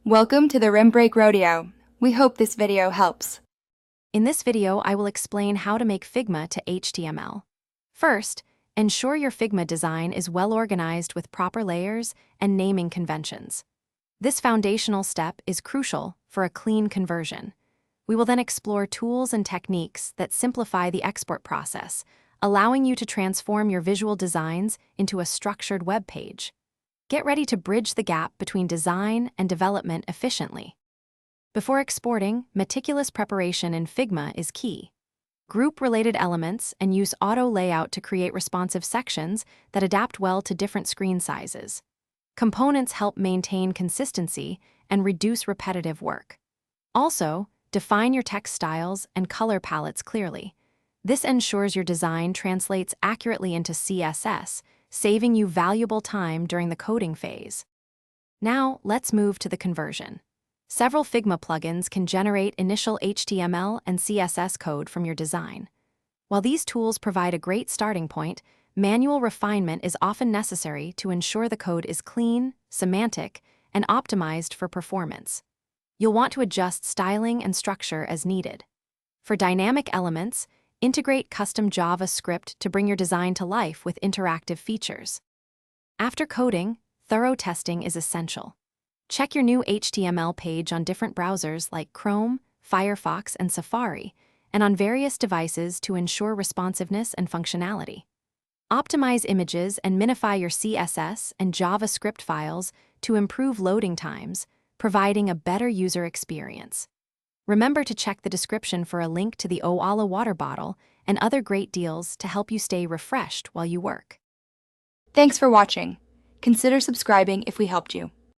Welcome to the Rim Break Rodeo. We hope this video helps. In this video, I will explain how to make Figma to HTML. First, ensure your Figma design is well organized with proper layers and naming conventions. This foundational step is crucial for a clean conversion. We will then explore tools and techniques that simplify the export process, allowing you to transform your visual designs into a structured web page. Get ready to bridge the gap between design and development efficiently. Before exporting, meticulous preparation in Figma is key. Group related elements and use auto layout to create responsive sections that adapt well to different screen sizes. Components help maintain consistency and reduce repetitive work. Also, define your text styles and color palettes clearly. This ensures your design translates accurately into CSS, saving you valuable time during the coding phase. Now, let's move to the conversion. Several Figma plugins can generate initial HTML and CSS code from your design. While these tools provide a great starting point, manual refinement is often necessary to ensure the code is clean, semantic, and optimized for performance. You'll want to adjust styling and structure as needed. For dynamic elements, integrate custom JavaScript to bring your design to life with interactive features. After coding, thorough testing is essential. Check your new HTML page on different browsers like Chrome, Firefox, and Safari, and on various devices to ensure responsiveness and functionality. Optimize images and minify your CSS and JavaScript files to improve loading times, providing a better user experience. Remember to check the description for a link to the Oala water bottle and other great deals to help you stay refreshed while you work. Thanks for watching. Consider subscribing if we helped you.